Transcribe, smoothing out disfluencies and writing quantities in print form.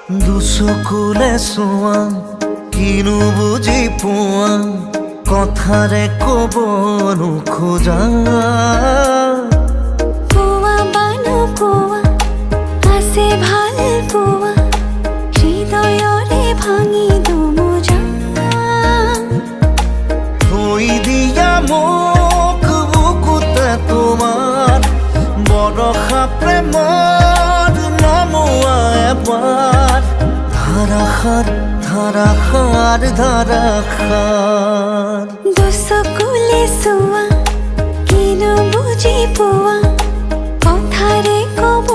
দুচকুলে চোৱা কিনো বুজি পোৱা কথাৰে ক'ব নোখোজা কোৱা বা নোকোৱা আছে ভাল পোৱা হৃদয়ৰে ভাঙি দুমোজা থৈ দিয়া মোক বুকুতে তোমাৰ বৰষা প্ৰেমৰ নমোৱা এবাৰ ধাৰাসাৰ ধাৰাসাৰ ধাৰাসাৰ দুচকুলে চোৱা কিনো বুজি পোৱা কথাৰে ক'ব